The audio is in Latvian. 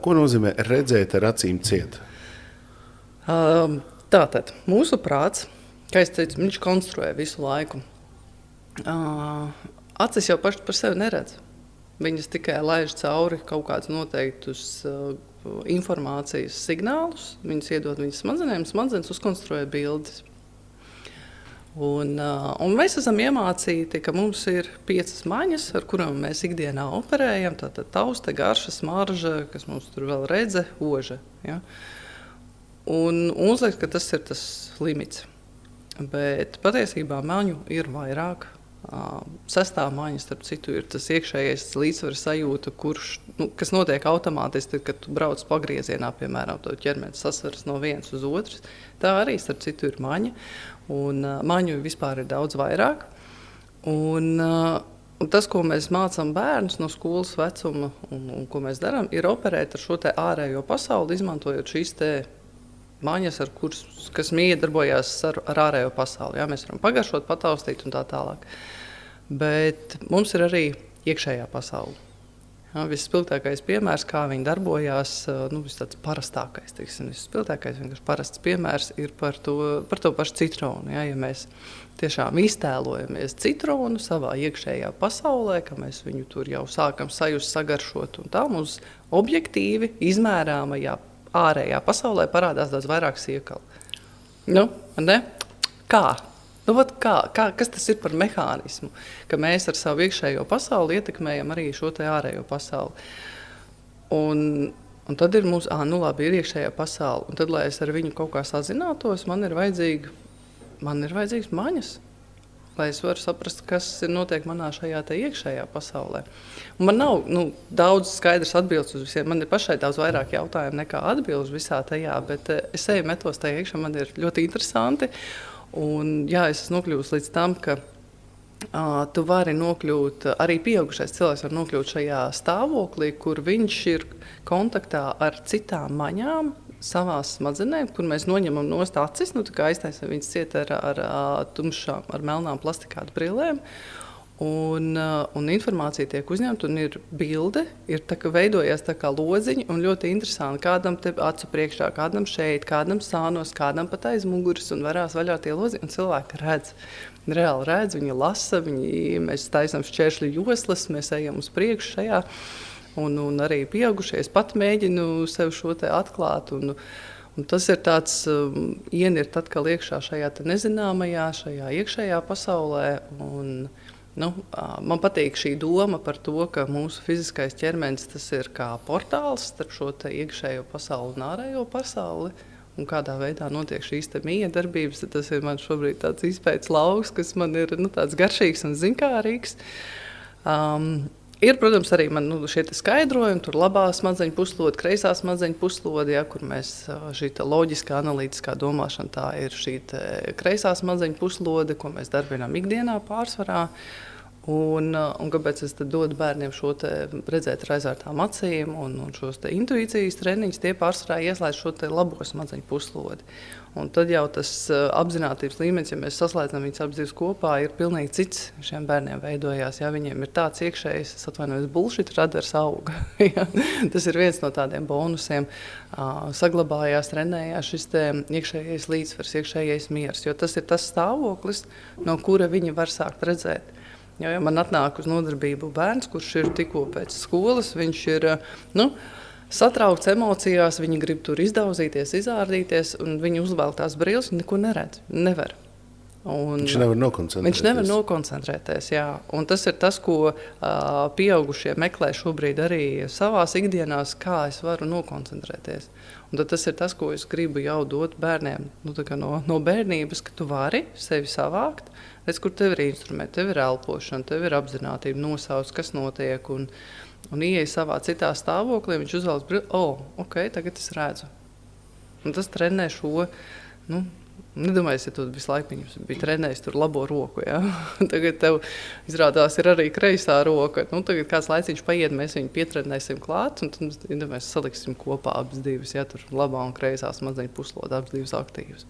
Ko nozīmē redzēt ar acīm ciet? Tātad, mūsu prāts, kā es teicu, viņš konstruē visu laiku. Acis jau paši par sevi neredz. Viņas tikai laiž cauri kaut kādus noteiktus informācijas signālus. Viņas iedod viņas smadzenēm, smadzenes uzkonstruē bildes. Un mēs esam iemācīti, ka mums ir 5 maņas, ar kurām mēs ikdienā operējam. Tātad tauste, garša, smarža, kas mums tur vēl redze, oža. Ja? Un mums liekas, ka tas ir tas limits. Bet patiesībā maņu ir vairāk. 6. maņa, starp citu, ir tas iekšējais līdzsvara sajūta, kas notiek automātiski, kad tu brauc pagriezienā, piemēram, to ķermenis sasveras no vienas uz otras. Tā arī, starp citu, ir maņa. Un maņu vispār ir daudz vairāk. Un tas, ko mēs mācām bērnus no skolas vecuma un ko mēs darām, ir operēt ar šo te ārējo pasauli, izmantojot šīs te maņas, kas miedarbojās ar ārējo pasauli. Jā, mēs varam pagaršot, pataustīt un tā tālāk. Bet mums ir arī iekšējā pasaule. Jā, visspilgtākais piemērs, kā viņi darbojās, tāds parastākais, visspilgtākais, vienkārši parasts piemērs ir par to pašu citronu. Jā, ja mēs tiešām iztēlojamies citronu savā iekšējā pasaulē, ka mēs viņu tur jau sākam sajust, sagaršot, un tā mums objektīvi izmērāmajā ārējā pasaulē parādās daudz vairāk siekalu. Ne? Kā? Kas tas ir par mehānismu? Ka mēs ar savu iekšējo pasauli ietekmējam arī šo te ārējo pasauli. Un tad ir mums, labi, ir iekšējā pasaule. Un tad, lai es ar viņu kaut kā sazinātos, man ir vajadzīgs maņas, lai es varu saprast, kas notiek manā šajā te iekšējā pasaulē. Un man nav daudz skaidrs atbildes uz visiem. Man ir pašai daudz vairāk jautājumu nekā atbildes visā tajā, bet es eju metos tajā iekšā, man ir ļoti interesanti. Un jā, es esmu nokļuvusi līdz tam, ka tu vari nokļūt, arī pieaugušais cilvēks var nokļūt šajā stāvoklī, kur viņš ir kontaktā ar citām maņām, savās smadzenēm, kur mēs noņemam nost acis, kā aiztaisam viņas ciet ar tumšām, ar melnām plastikātu brillēm. Un informācija tiek uzņemta, un ir bilde, veidojās tā kā lodziņi, un ļoti interesanti, kādam te acu priekšā, kādam šeit, kādam sānos, kādam pat aiz muguras, un varās vaļā tie lodziņi, un cilvēki redz. Reāli redz, viņi lasa, mēs taisam šķēršļu joslas, mēs ejam uz priekšu šajā. Un arī pieaugušies pat mēģinu sev šo te atklāt. Un tas ir tāds ienirt atkal iekšā šajā te nezināmajā, šajā iekšējā pasaulē. Man patīk šī doma par to, ka mūsu fiziskais ķermenis tas ir kā portāls starp šo te iekšējo pasauli un ārējo pasauli. Un kādā veidā notiek šīs te miedarbības, tas ir man šobrīd tāds izpētes lauks, kas man ir tāds garšīgs un zinkārīgs. Ir, protams, arī man šie skaidrojumi, tur labā smadzeņu puslode, kreisā smadzeņu puslode, ja, kur mēs šī loģiskā, analītiskā domāšana, tā ir šī kreisā smadzeņu puslode, ko mēs darbinām ikdienā pārsvarā. Un kāpēc es dodu bērniem šo redzēt ar aizvērtām acīm un šos intuīcijas treniņus, tie pārsvarā ieslēdz šo labo smadzeņu puslodi. Un tad jau tas apzinātības līmenis, ja mēs saslēdzam viņas abas divas kopā, ir pilnīgi cits šiem bērniem veidojās. Ja viņiem ir tāds iekšējs, es atvainojos, bullshit radars auga. Ja? Tas ir viens no tādiem bonusiem. Saglabājās, trenējās šis iekšējais līdzsvars, iekšējais miers, jo tas ir tas stāvoklis, no kura viņi var sākt redzēt. Ja man atnāk uz nodarbību bērns, kurš ir tikko pēc skolas, viņš ir satraukts emocijās, viņi grib tur izdauzīties, izārdīties, un viņi uzvelk tās brilles un neko neredz, nevar. Viņš nevar nokoncentrēties. Viņš nevar nokoncentrēties, jā. Un tas ir tas, ko pieaugušie meklē šobrīd arī savās ikdienās, kā es varu nokoncentrēties. Un tad tas ir tas, ko es gribu jau dot bērniem no bērnības, ka tu vari sevi savākt, redz, kur tev ir instrumenti, tev ir elpošana, tev ir apzinātība, nosauc, kas notiek, un ieej savā citā stāvoklī, viņš uzvelc brilli, ok, tagad es redzu. Un tas trenē šo, nedomājies, ja tu visu laiku bija trenējis tur labo roku, ja? Tagad tev izrādās ir arī kreisā roka. Tagad kāds laiciņš paiet, mēs viņu pietrenēsim klāt, un tad mēs saliksim kopā abas divas, ja tur labā un kreisā smadzeņu puslode, abas divas aktīvas.